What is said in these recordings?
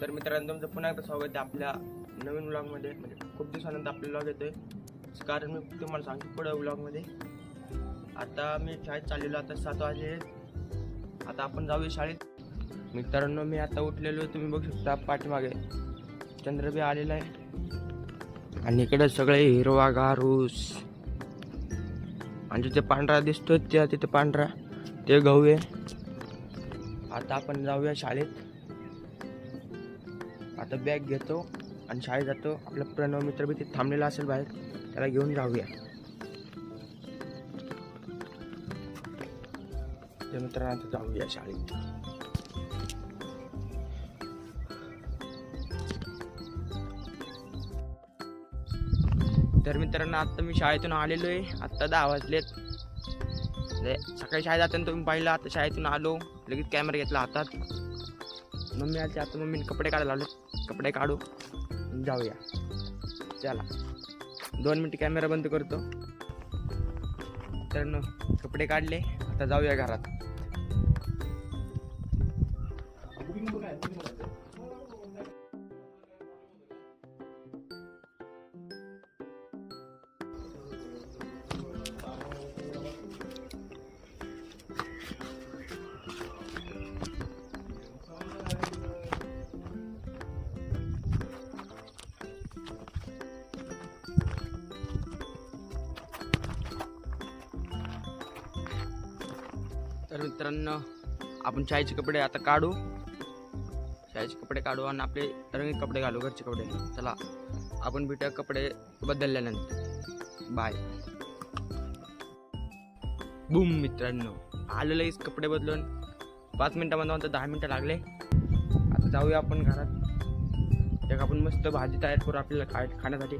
तर मित्रांनो तुमचं पुन्हा एकदा स्वागत आहे आपल्या नवीन व्लॉगमध्ये. म्हणजे खूप दिवसानंतर आपला व्लॉग येतोय, कारण मी तुम्हाला सांगतो पुढे व्लॉगमध्ये. आता मी शाळेत चाललेलो, आता 7 वाजले. आता आपण जाऊया शाळेत. मित्रांनो मी आता उठलेलो, तुम्ही बघू शकता पाठीमागे चंद्र बी आलेला आहे आणि इकडे सगळे हिरवागार ऊस आणि जिथे पांढरा दिसतो त्या तिथे पांढरा ते गहू आहे. आता आपण जाऊया शाळेत. आता बॅग घेतो आणि शाळेत जातो. आपला प्रणव मित्र बी तिथे थांबलेला असेल बाहेर, त्याला घेऊन जाऊया. ते मित्रांनो आता जाऊया शाळेत. तर मित्रांनो आता मी शाळेतून आलेलो आहे. आत्ता 10 वाजलेत. सकाळी शाळेत जाताना तुम्ही पाहिलं. आता शाळेतून आलो, लगेच कॅमेरा घेतला हातात. मम्मी आली, आता मम्मीने कपडे काढायला लावले. कपडे काढू जाऊया. चला 2 मिनिट कॅमेरा बंद करतो. तर कपडे काढले, आता जाऊया घरात. तर मित्रांनो आपण शाळेचे कपडे आता काढू. शाळेचे कपडे काढू आणि आपले रंगीत कपडे घालू, घरचे कपडे. चला आपण भेटूया कपडे बदलल्यानंतर. बाय. बूम. मित्रांनो आलो लगेच कपडे बदलून. 5 मिनिटामध्ये 10 मिनिटं लागले. आता जाऊया आपण घरात. एक आपण मस्त भाजी तयार करू आपल्याला खाण्यासाठी.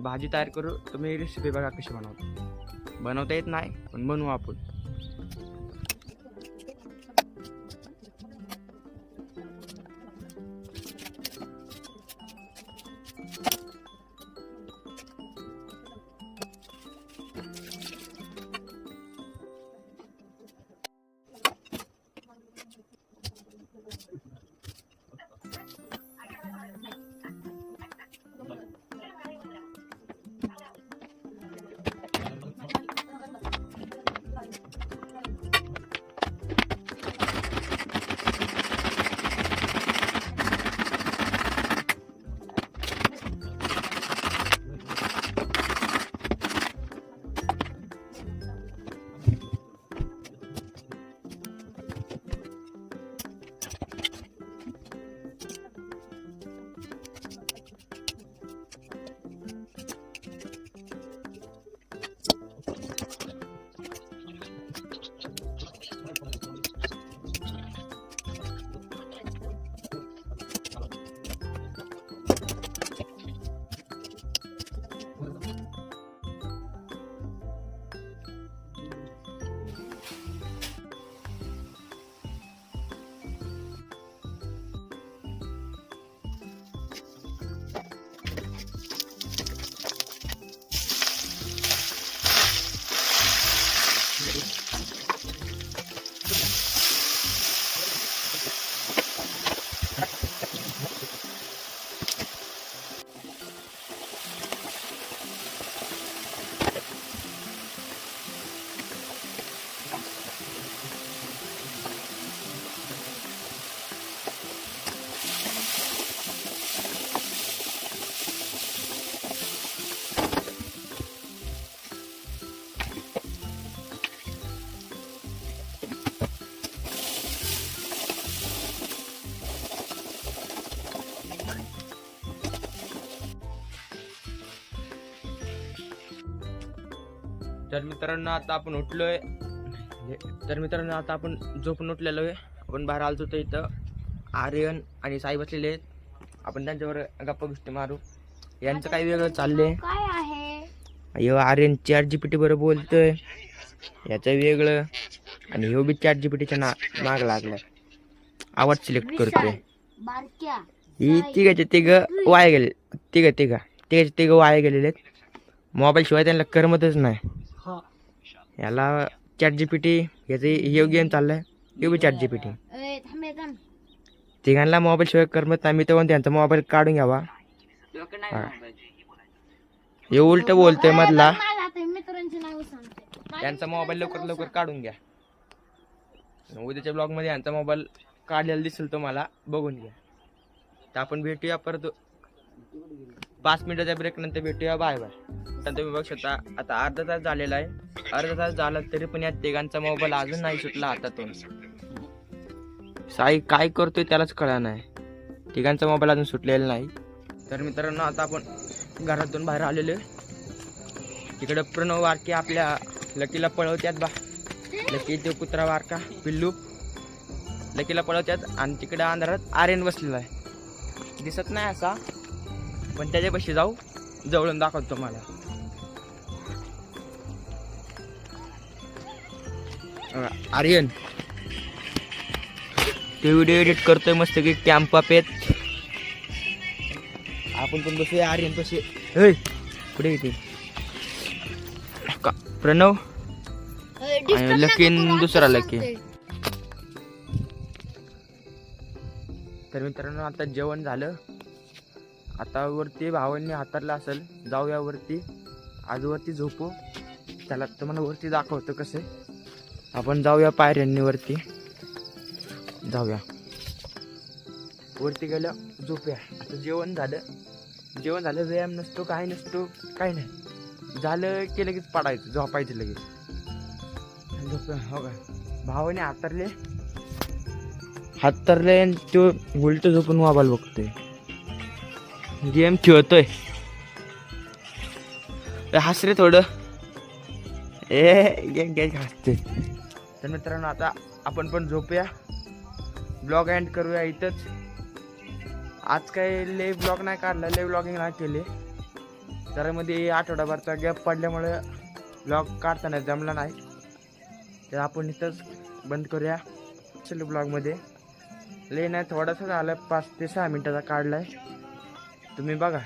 भाजी तयार करू. तुम्ही रेसिपी बघा कशी बनवता येत नाही, पण बनवू आपण. तर मित्रांनो आता आपण उठलोय. झोपून उठलेलो आहे. आपण बाहेर आलतो तर इथं आर्यन आणि साई बसलेले आहेत. आपण त्यांच्यावर गप्पा गोष्टी मारू. यांचं काही वेगळं चाललंय. अयो आर्यन ChatGPT बरोबर बोलतोय, याचं वेगळं. आणि ह्यो बी ChatGPTच्या माग लागलाय, आवाज सिलेक्ट करतोय. ही तिघ वाया गेले. तिघ वाया गेलेले. मोबाईल शिवाय त्यांना करमतच नाही. याला ChatGPT याचे हे गेम चाललाय, हे बी ChatGPT. तिघांना मोबाईल शिवाय करमत नाही. मी तर म्हणतो त्यांचा मोबाईल काढून घ्यावा. हे उलट बोलतोय मधला. त्यांचा मोबाईल लवकर लवकर काढून घ्या. उद्याच्या ब्लॉग मध्ये यांचा मोबाईल काढलेला दिसेल तुम्हाला, बघून घ्या. तर आपण भेटूया परत 5 मिनिटाच्या ब्रेक नंतर भेटूया. Bye bye. तर तुम्ही बघू शकता आता अर्धा तास झालेला आहे. अर्धा तास झाला तरी पण या तिघांचा मोबाईल अजून नाही सुटला हातातून. साई काय करतोय त्यालाच कळा नाही. तिघांचा मोबाईल अजून सुटलेला नाही. तर मित्रांनो आता आपण घरातून बाहेर आलेलो. तिकडे प्रणव वारके आपल्या लकीला पळवत्यात बा. लकी तो कुत्रा वारका पिल्लू लकीला पळवत्यात. आणि तिकडे अंधारात आर्यन बसलेला आहे. दिसत नाही असा, पण त्याच्यापाशी जाऊ, जवळून दाखवतो तुम्हाला. आर्यन ते व्हिडिओ एडिट करतोय मस्त की कॅम्प पेत. आपण पण बसूया आर्यन पाशी. पुढे येते प्रणव आणि लकीन दुसरा लकी. तर मित्रांनो आता जेवण झालं. आता वरती भावांनी हातारला असेल, जाऊया वरती. आज वरती झोपू. त्याला तुम्हाला वरती दाखवतो कसे. आपण जाऊया पायऱ्यांनी वरती जाऊया. वरती गेल्या झोपूया. आता जेवण झालं व्यायाम नसतो, काही नसतो, काही नाही. झालं की लगेच पडायचं, झोपायचं लगेच. झोप हो का. भावाने हातरले तो उलट झोपून मोबाईल बघतोय, गेम खेळतोय. हस रे थोडं. गेम हसते. तर मित्रांनो आता आपण पण झोपूया. ब्लॉग एंड करूया इथंच. आज काही लय ब्लॉग नाही काढला, लय ब्लॉगिंग नाही केले. त्यामध्ये आठवडाभरचा गॅप पडल्यामुळे ब्लॉग काढताना जमला नाही. तर आपण इथंच बंद करूया. चल ब्लॉगमध्ये लय नाही, थोडासा झालं, 5 ते 6 मिनिटाचा काढलाय. तुम्ही बघा.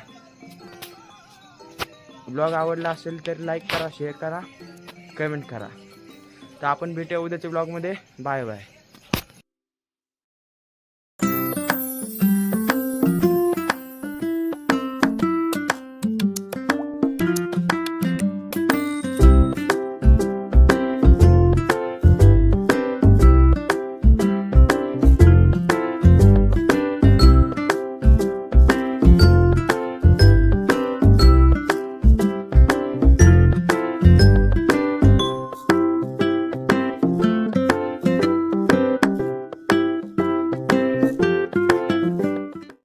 ब्लॉग आवडला असेल तर लाईक करा, शेअर करा, कमेंट करा. तर आपण भेटूया उद्याच्या ब्लॉगमध्ये. Bye bye.